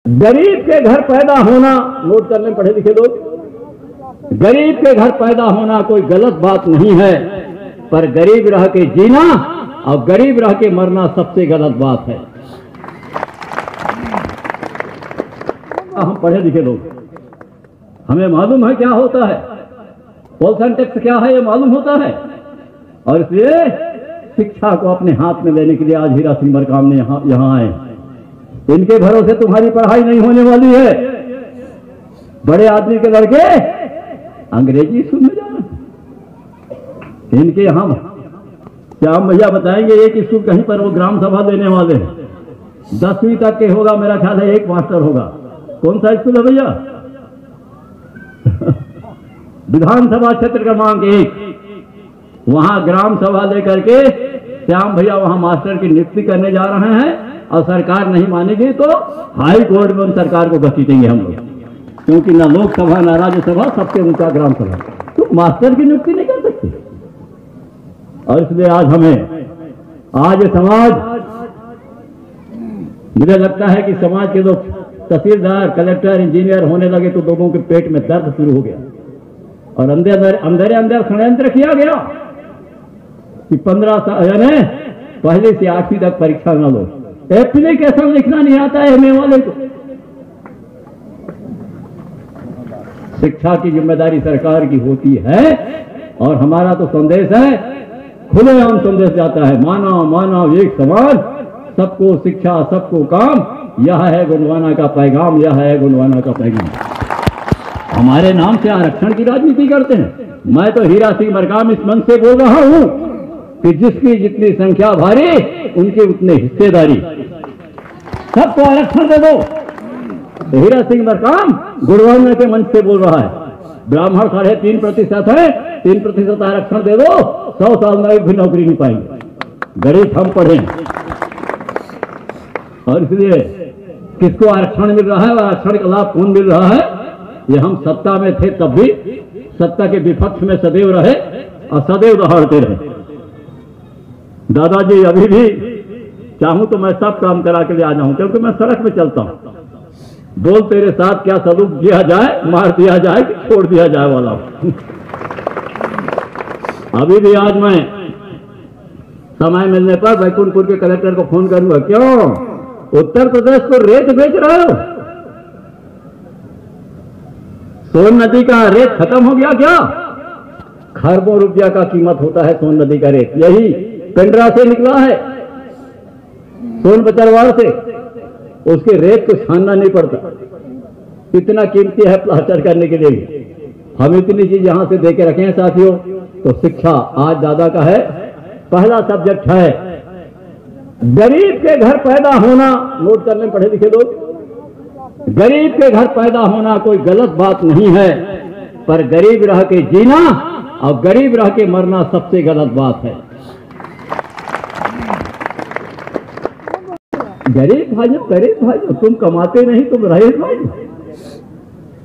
गरीब के घर पैदा होना, नोट कर लें पढ़े लिखे लोग, गरीब के घर पैदा होना कोई गलत बात नहीं है, पर गरीब रह के जीना और गरीब रह के मरना सबसे गलत बात है। हम पढ़े लिखे लोग, हमें मालूम है क्या होता है, पोल्सन टैक्स क्या है ये मालूम होता है, और इसलिए शिक्षा को अपने हाथ में लेने के लिए आज हीरा सिंह मरकाम ने यहां आए। इनके भरोसे तुम्हारी पढ़ाई नहीं होने वाली है। बड़े आदमी के लड़के अंग्रेजी स्कूल में जाना, इनके यहां क्या भैया बताएंगे, एक स्कूल कहीं पर वो ग्राम सभा देने वाले हैं, 10वीं तक के होगा मेरा ख्याल है, एक मास्टर होगा। कौन सा स्कूल है भैया? विधानसभा क्षेत्र क्रमांक 1, वहां ग्राम सभा लेकर के श्याम भैया वहां मास्टर की नियुक्ति करने जा रहे हैं, और सरकार नहीं मानेगी तो हाई कोर्ट में उन सरकार को घसीटेंगे हम लोग, क्योंकि ना लोकसभा ना राज्यसभा, सबसे ऊंचा ग्राम सभा, तो मास्टर की नियुक्ति नहीं कर सकते। और इसलिए आज समाज, मुझे लगता है कि समाज के लोग तहसीलदार, कलेक्टर, इंजीनियर होने लगे तो लोगों के पेट में दर्द शुरू हो गया, और अंदर षड्यंत्र किया गया कि 15 साल यानी पहले से 8वीं तक परीक्षा न लो, एप्लीकेशन लिखना नहीं आता है एमए वाले को। शिक्षा की जिम्मेदारी सरकार की होती है, और हमारा तो संदेश है, खुलेआम संदेश जाता है, मानव मानव एक समान, सबको शिक्षा सबको काम, यह है गोंडवाना का पैगाम, यह है गोंडवाना का पैगाम। हमारे नाम से आरक्षण की राजनीति करते हैं। मैं तो हीरा सिंह मरकाम इस मन से बोल रहा हूं कि जिसकी जितनी संख्या भारी उनकी उतनी हिस्सेदारी, सबको आरक्षण दे दो। तो हीरा सिंह मरकाम गोंडवाना के मंच से बोल रहा है, ब्राह्मण 3.5% है, 3% आरक्षण दे दो, 100 साल में एक भी नौकरी नहीं पाएंगे, गरीब हम पढ़े। और इसलिए किसको आरक्षण मिल रहा है और आरक्षण का लाभ कौन मिल रहा है, ये हम सत्ता में थे तब भी सत्ता के विपक्ष में सदैव रहे और सदैव दहाड़ते रहे। दादाजी अभी भी चाहूं तो मैं सब काम करा के ले आ जाऊं, क्योंकि मैं सड़क में चलता हूं। बोल तेरे साथ क्या सलूक किया जाए, मार दिया जाए कि छोड़ दिया जाए वाला। अभी भी आज मैं समय मिलने पर बैकुंठपुर के कलेक्टर को फोन करूंगा, क्यों उत्तर प्रदेश को रेत बेच रहे हो? सोन नदी का रेत खत्म हो गया क्या? खरबों रुपया का कीमत होता है सोन नदी का रेत, यही पेंड्रा से निकला है, सोन पचरवाड़ से, उसके रेत को छानना नहीं पड़ता, इतना कीमती है प्लास्टर करने के लिए। हम इतनी चीज यहां से दे के रखे हैं साथियों। तो शिक्षा आज दादा का है, पहला सब्जेक्ट है गरीब के घर पैदा होना। नोट कर लें पढ़े लिखे लोग, गरीब के घर पैदा होना कोई गलत बात नहीं है, पर गरीब रह के जीना और गरीब रह के मरना सबसे गलत बात है। गरीब भाइयों, तुम कमाते नहीं, तुम रईस भाई,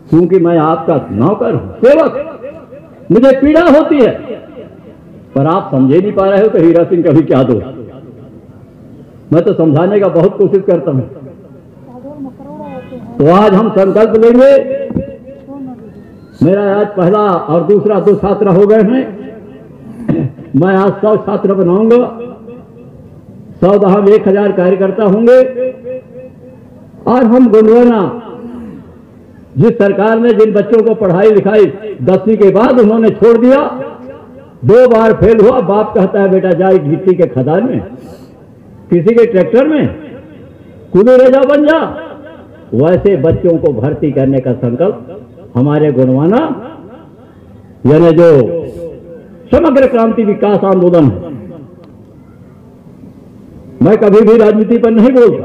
क्योंकि मैं आपका नौकर हूं, सेवक, मुझे पीड़ा होती है, पर आप समझे नहीं पा रहे हो तो हीरा सिंह कभी क्या दो। मैं तो समझाने का बहुत कोशिश करता हूं। तो आज हम संकल्प लेंगे, मेरा आज पहला और दूसरा 2 छात्र हो गए हैं, मैं आज 100 छात्र बनाऊंगा, 100 दहाम 1000 कार्यकर्ता होंगे, और हम गोंडवाना जिस सरकार ने जिन बच्चों को पढ़ाई लिखाई 10वीं के बाद उन्होंने छोड़ दिया, 2 बार फेल हुआ, बाप कहता है बेटा जा गिट्टी के खदान में, किसी के ट्रैक्टर में कूदे रेजा बन जा, वैसे बच्चों को भर्ती करने का संकल्प हमारे गोंडवाना यानी जो समग्र क्रांति विकास आंदोलन है। मैं कभी भी राजनीति पर नहीं बोलता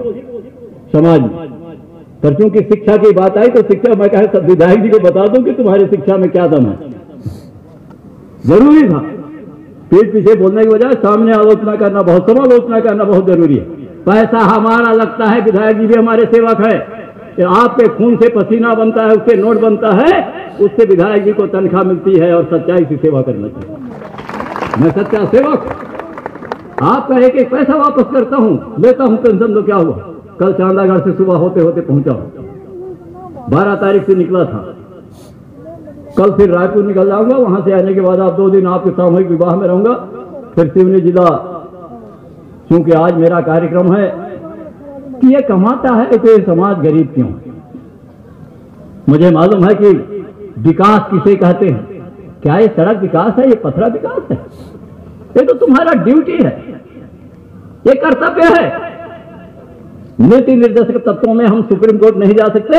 समाज में, पर क्योंकि शिक्षा की बात आई तो शिक्षा, मैं कहे सब विधायक जी को बता दूं कि तुम्हारी शिक्षा में क्या दम है। जरूरी था, पीठ पीछे बोलने की बजाय सामने आलोचना करना, बहुत समालोचना करना बहुत जरूरी है। पैसा हमारा लगता है, विधायक जी भी हमारे सेवक है, आपके खून से पसीना बनता है, उससे नोट बनता है, उससे विधायक जी को तनख्वाह मिलती है, और सच्चाई से सेवा करना चाहिए। मैं सच्चा सेवक, आपका एक एक पैसा वापस करता हूं, लेता हूं पेंशन, तो क्या हुआ, कल चांदागढ़ से सुबह होते होते पहुंचा हूं। 12 तारीख से निकला था। कल फिर रायपुर निकल जाऊंगा, वहां से आने के बाद आप 2 दिन आपके सामूहिक विवाह में रहूंगा, फिर सिवनी जिला। क्योंकि आज मेरा कार्यक्रम है कि ये कमाता है तो ये समाज गरीब क्यों? मुझे मालूम है कि विकास किसे कहते हैं। क्या ये सड़क विकास है? ये पथरा विकास है? ये तो तुम्हारा ड्यूटी है, ये कर्तव्य है। नीति निर्देशक तत्वों में हम सुप्रीम कोर्ट नहीं जा सकते,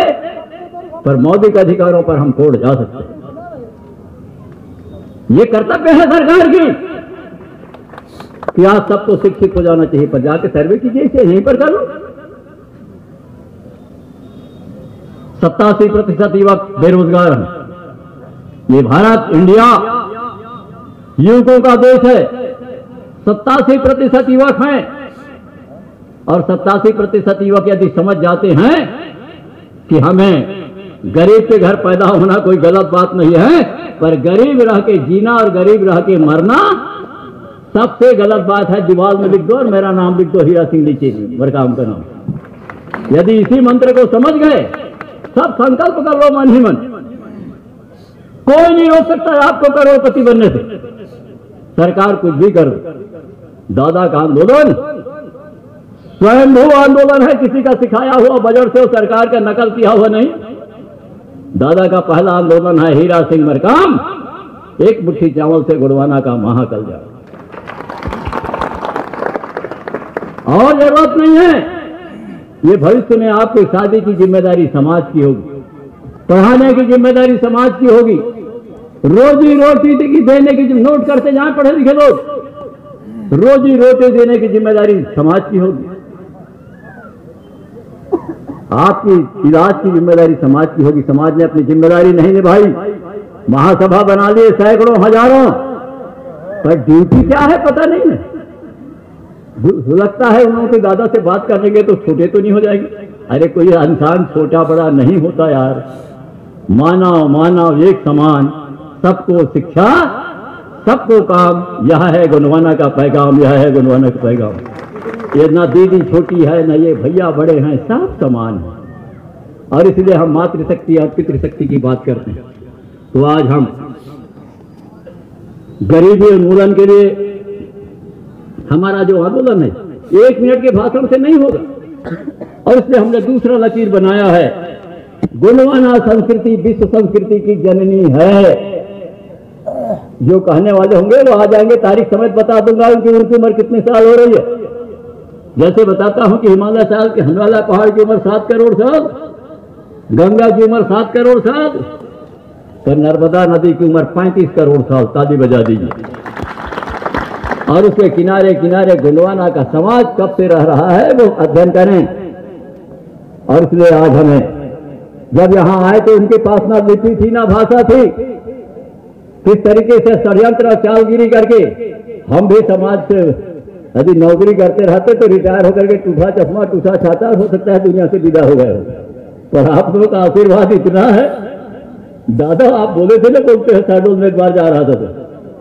पर मौलिक अधिकारों पर हम कोर्ट जा सकते हैं। ये कर्तव्य है सरकार की कि आज सबको शिक्षित हो जाना चाहिए। पर जाके सर्वे कीजिए, इसे यहीं पर करो। 87% युवक बेरोजगार हैं। ये भारत, इंडिया युवकों का देश है। 87% युवक हैं, और 87% युवक यदि समझ जाते हैं कि हमें गरीब के घर पैदा होना कोई गलत बात नहीं है, पर गरीब रह के जीना और गरीब रह के मरना सबसे गलत बात है। दीवार में लिख दो और मेरा नाम लिख दो, हीरा सिंह लीची मरकाम का नाम। यदि इसी मंत्र को समझ गए, सब संकल्प कर लो मन ही मन। कोई नहीं रोक सकता आपको करोड़पति बनने से। सरकार कुछ भी कर दो। दादा का आंदोलन स्वयंभू आंदोलन है, किसी का सिखाया हुआ बजट से, सरकार का नकल किया हुआ नहीं। दादा का पहला आंदोलन है हीरा सिंह मरकाम, एक मुट्ठी चावल से गुड़वाना का महाकल जाए। और जरूरत नहीं है। ये भविष्य में आपकी शादी की जिम्मेदारी समाज की होगी, पढ़ाने की जिम्मेदारी समाज की होगी, रोजी रोटी की देने की, नोट करते जहां पढ़े लिखे लोग, रोजी रोटी देने की जिम्मेदारी समाज की होगी। आपकी इलाज की जिम्मेदारी समाज की होगी। समाज ने अपनी जिम्मेदारी नहीं निभाई, महासभा बना लिए सैकड़ों हजारों, पर ड्यूटी क्या है पता नहीं है। लगता है उन्होंने दादा से बात करने तो छोटे तो नहीं हो जाएंगे। अरे कोई इंसान छोटा बड़ा नहीं होता यार। मानव मानव एक समान, सबको शिक्षा सबको काम, यह है गोंडवाना का पैगाम, यह है गोंडवाना का पैगाम। ये ना दीदी छोटी है, ना ये भैया बड़े हैं, सब समान है। और इसलिए हम मातृशक्ति और पितृशक्ति की बात करते हैं। तो आज हम गरीबी उन्मूलन के लिए हमारा जो आंदोलन है 1 मिनट के भाषण से नहीं होगा, और इसलिए हमने दूसरा लकीर बनाया है। गोंडवाना संस्कृति विश्व संस्कृति की जननी है। जो कहने वाले होंगे वो आ जाएंगे, तारीख समेत बता दूंगा उनकी उम्र कितने साल हो रही है। जैसे बताता हूं कि हिमालय साल के हिमालय पहाड़ की उम्र 7 करोड़ साल, गंगा की उम्र 7 करोड़ साल, तो नर्मदा नदी की उम्र 35 करोड़ साल। ताली बजा दीजिए। और उसके किनारे किनारे गोंडवाना का समाज कब से रह रहा है वो अध्ययन करें। और इसलिए आज हमें जब यहां आए तो उनके पास ना लिपि थी ना भाषा थी। किस तरीके से षड्यंत्र चालगिरी करके हम भी समाज से यदि नौकरी करते रहते तो रिटायर होकर के टूटा चश्मा टूटा छाता हो सकता है दुनिया से विदा हो गए हो। पर आप लोगों का आशीर्वाद इतना है। दादा आप बोले थे ना, बोलते हैं शहडोल में एक बार जा रहा था तो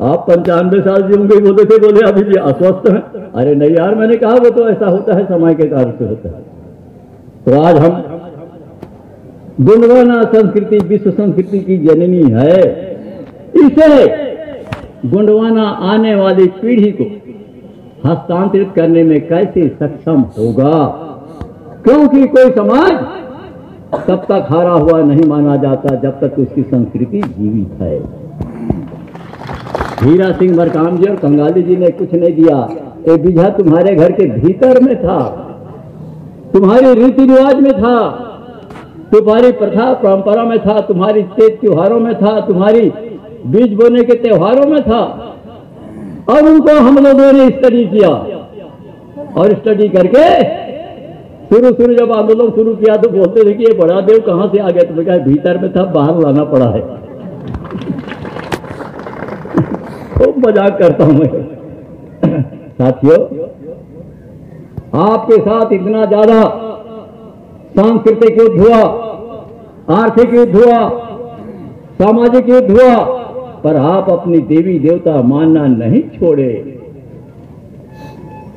आप 95 साल जीवोगे बोले थे, बोले अभी भी अस्वस्थ हैं। अरे नहीं यार, मैंने कहा वो तो ऐसा होता है, समय के कारण से होता है। तो आज हम गोंडवाना संस्कृति विश्व संस्कृति की जननी है। इसे गोंडवाना आने वाली पीढ़ी को हस्तांतरित करने में कैसे सक्षम होगा, क्योंकि कोई समाज तब तक हारा हुआ नहीं माना जाता जब तक उसकी संस्कृति जीवित है। हीरा सिंह मरकाम जी और कंगाली जी ने कुछ नहीं दिया। एक बीघा तुम्हारे घर के भीतर में था, तुम्हारे रीति रिवाज में था, तुम्हारी प्रथा परंपरा में था, तुम्हारी तीज त्योहारों में था, तुम्हारी बीज बोने के त्योहारों में था। और उनको हम लोगों ने स्टडी किया, और स्टडी करके शुरू जब आंदोलन शुरू किया तो बोलते थे कि ये बड़ा देव कहां से आ गया। तो कहा भीतर में था, बाहर लाना पड़ा है। तो मजाक करता हूं मैं। साथियों, आपके साथ इतना ज्यादा सांस्कृतिक युद्ध हुआ, आर्थिक युद्ध हुआ, सामाजिक युद्ध हुआ, पर आप अपनी देवी देवता मानना नहीं छोड़े।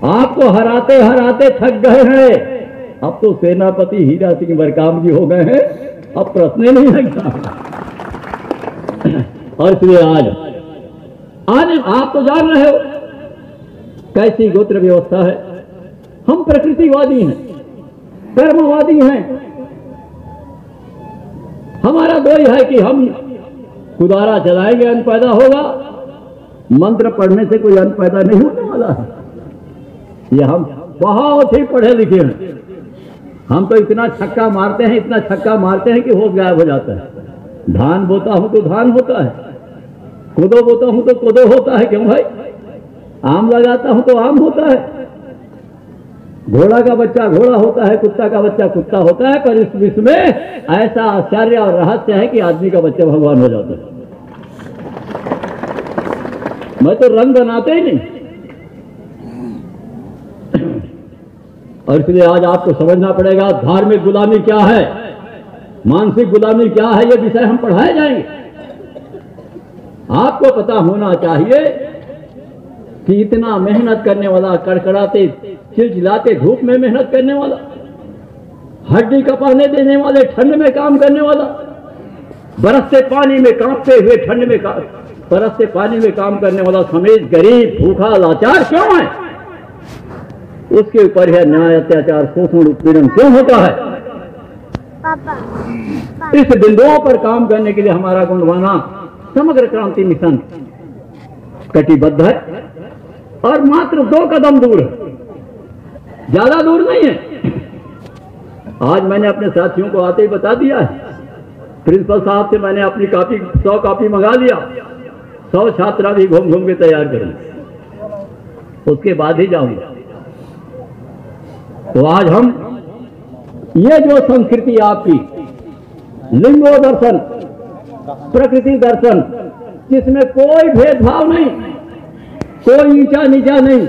आपको हराते हराते थक गए हैं। अब तो सेनापति हीरा सिंह बरकाम जी हो गए हैं, अब प्रश्न ही नहीं लगता। और इसलिए आज आप तो जान रहे हो कैसी गोत्र व्यवस्था है। हम प्रकृतिवादी हैं, कर्मवादी हैं। हमारा दो ही है कि हम कुदारा चलाएंगे, अन्न पैदा होगा। मंत्र पढ़ने से कोई अन्न पैदा नहीं होने वाला है। ये हम बहुत ही पढ़े लिखे हैं। हम तो इतना छक्का मारते हैं, इतना छक्का मारते हैं कि होश गायब हो जाता है। धान बोता हूं तो धान होता है, कोदो बोता हूं तो कोदो होता है। क्यों भाई? आम लगाता हूं तो आम होता है। घोड़ा का बच्चा घोड़ा होता है, कुत्ता का बच्चा कुत्ता होता है। पर इस विश्व में ऐसा आश्चर्य और रहस्य है कि आदमी का बच्चा भगवान हो जाता है। मैं तो रंग बनाते ही नहीं। और इसलिए आज आपको समझना पड़ेगा धार्मिक गुलामी क्या है, मानसिक गुलामी क्या है। ये विषय हम पढ़ाए जाएंगे। आपको पता होना चाहिए कि इतना मेहनत करने वाला, कड़कड़ाते चिलचिलाते धूप में मेहनत करने वाला, हड्डी कपाने देने वाले, ठंड में काम करने वाला, बरसते पानी में कांपते हुए ठंड में बरसते पानी में काम करने वाला समेत गरीब, भूखा, लाचार क्यों है? उसके ऊपर है न्याय, अत्याचार, शोषण, उत्पीड़न क्यों होता है? इस बिंदुओं पर काम करने के लिए हमारा गोंडवाना समग्र क्रांति मिशन कटिबद्ध है और मात्र 2 कदम दूर है, ज्यादा दूर नहीं है। आज मैंने अपने साथियों को आते ही बता दिया है। प्रिंसिपल साहब से मैंने अपनी कॉपी 100 कॉपी मंगा लिया। 100 छात्रा भी घूम घूम के तैयार करूंगा, उसके बाद ही जाऊंगा। तो आज हम ये जो संस्कृति आपकी लिंगो दर्शन, प्रकृति दर्शन, जिसमें कोई भेदभाव नहीं, कोई ऊंचा नीचा नहीं,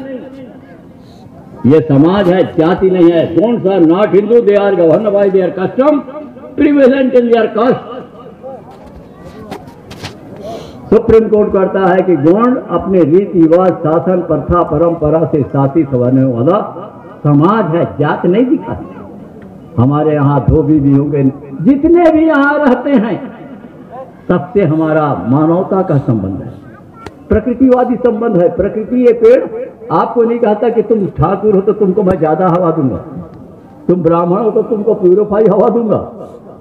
ये समाज है, जाति नहीं है। डोंट्स are not Hindu, they are govern by their custom prevalent in their caste. Supreme court कहता है कि गोंड अपने रीति रिवाज, शासन, प्रथा, परंपरा से शासित होने वाला समाज है, जात नहीं दिखाती। हमारे यहाँ धोबी भी होंगे, जितने भी यहाँ रहते हैं, सबसे हमारा मानवता का संबंध है, प्रकृतिवादी संबंध है। प्रकृति ये पेड़ आपको नहीं कहता कि तुम ठाकुर हो तो तुमको मैं ज्यादा हवा दूंगा, तुम ब्राह्मण हो तो तुमको प्यूरिफाई हवा दूंगा।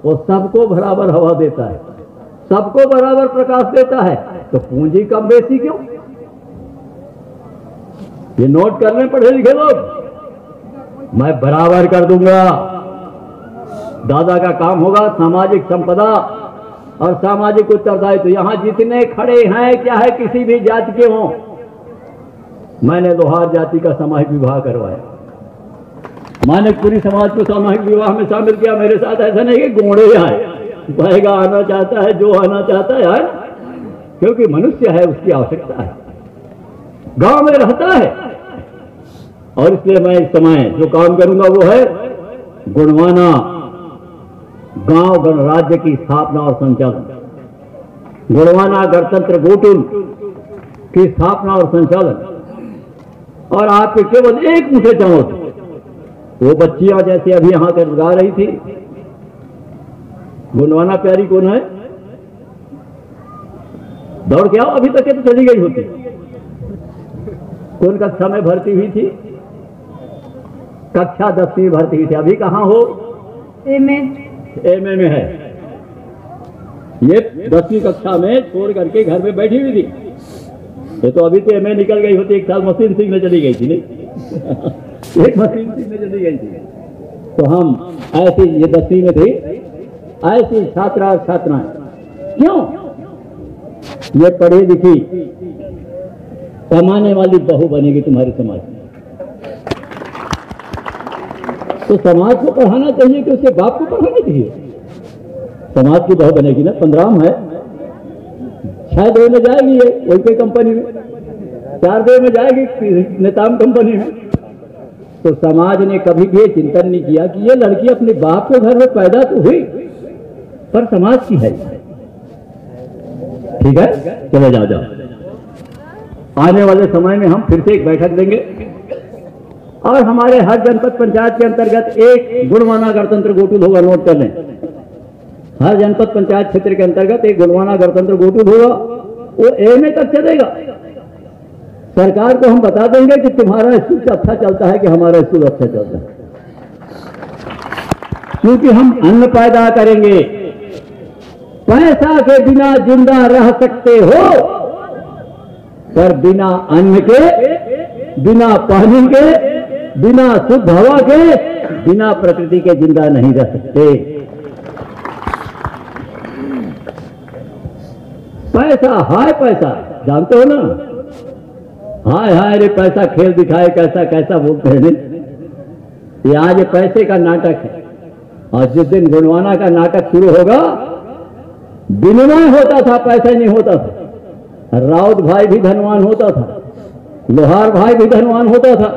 वो सबको बराबर हवा देता है, सबको बराबर प्रकाश देता है। तो पूंजी कम बेसी क्यों? ये नोट करने पढ़े लिखे लोग, मैं बराबर कर दूंगा। दादा का काम होगा सामाजिक संपदा और सामाजिक उत्तरदायित्व। तो यहां जितने खड़े हैं, क्या है किसी भी जाति के हों, मैंने लोहार जाति का सामाजिक विवाह करवाया, मानिकपुरी समाज को सामाजिक विवाह में शामिल किया। मेरे साथ ऐसा नहीं कि गोंडे आए, बहेगा आना चाहता है, जो आना चाहता है यार, क्योंकि मनुष्य है, उसकी आवश्यकता है, गांव में रहता है। और इसलिए मैं इस समय जो काम करूंगा वो है गोंडवाना गांव गणराज्य की स्थापना और संचालन, गोंडवाना गणतंत्र गोटुल की स्थापना और संचालन। और आपके केवल एक मुझे चाहो, वो बच्चियां जैसे अभी यहां कर गा रही थी, गोंडवाना प्यारी कौन है? दौड़ के आओ, अभी तक ये तो चली गई होती। कौन कक्षा में भर्ती हुई थी? कक्षा 10वीं भर्ती हुई थी। अभी कहां हो? एमए में है। ये 10वीं कक्षा में छोड़ करके घर में बैठी हुई थी। ये तो अभी तो एमए निकल गई होती, 1 साल मशीन सीखने चली गई थी। नहीं एक मशीन सीखने चली गई थी। तो हम ऐसी, ये 10वीं में थी, ऐसी छात्रा और छात्राएं क्यों? ये पढ़ी लिखी कमाने वाली बहू बनेगी तुम्हारे समाज में, तो समाज को पढ़ाना चाहिए कि उसके बाप को पढ़ाना चाहिए। समाज की बहू बनेगी ना, 15 है, 6 में जाएगी ये वही कंपनी में, 4 में जाएगी नेताम कंपनी में। तो समाज ने कभी भी चिंतन नहीं किया कि ये लड़की अपने बाप के घर में पैदा तो हुई पर समाज की है। ठीक है, चले जाओ। आने वाले समय में हम फिर से एक बैठक देंगे और हमारे हर जनपद पंचायत के अंतर्गत एक गुणवाना गणतंत्र गोटूल होगा, नोट कर लें। हर जनपद पंचायत क्षेत्र के अंतर्गत एक गुणवाना गणतंत्र गोटूल होगा, वो एमए तक चलेगा। सरकार को हम बता देंगे कि तुम्हारा स्कूल अच्छा चलता है कि हमारा स्कूल अच्छा चलता है, क्योंकि हम अन्न पैदा करेंगे। पैसा के बिना जिंदा रह सकते हो, पर बिना अन्न के, बिना पानी के, बिना शुद्ध हवा के, बिना प्रकृति के जिंदा नहीं रह सकते। पैसा, हाय पैसा, जानते हो ना, हाय हाय रे पैसा खेल दिखाए कैसा कैसा बोलते हैं। ये आज पैसे का नाटक है, और जिस दिन गुणवाना का नाटक शुरू होगा, विनिमय होता था, पैसा नहीं होता था। राउत भाई भी धनवान होता था, लोहार भाई भी धनवान होता था,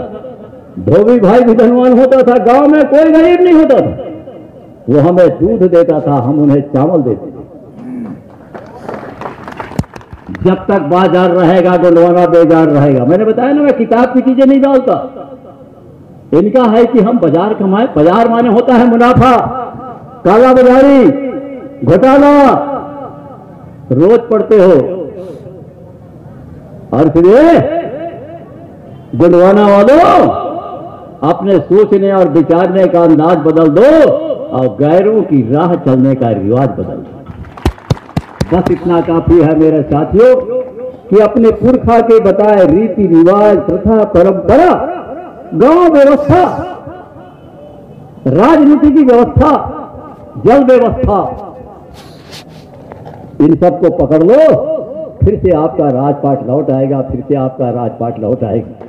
धोबी भाई भी धनवान होता था, गांव में कोई गरीब नहीं होता था। वो हमें दूध देता था, हम उन्हें चावल देते थे। जब तक बाजार रहेगा गुणवाना बेजार रहेगा। मैंने बताया ना, मैं किताब की चीजें नहीं डालता। इनका है कि हम बाजार कमाए। बाजार माने होता है मुनाफा, काला बाजारी, घोटाला, रोज पढ़ते हो। और फिर ये गुणवाना वालों, अपने सोचने और विचारने का अंदाज बदल दो और गैरों की राह चलने का रिवाज बदल दो। बस इतना काफी है मेरे साथियों कि अपने पुरखा के बताए रीति रिवाज, प्रथा, परंपरा, गांव व्यवस्था, राजनीति की व्यवस्था, जल व्यवस्था, इन सबको पकड़ लो, फिर से आपका राजपाट लौट आएगा, फिर से आपका राजपाट लौट आएगा।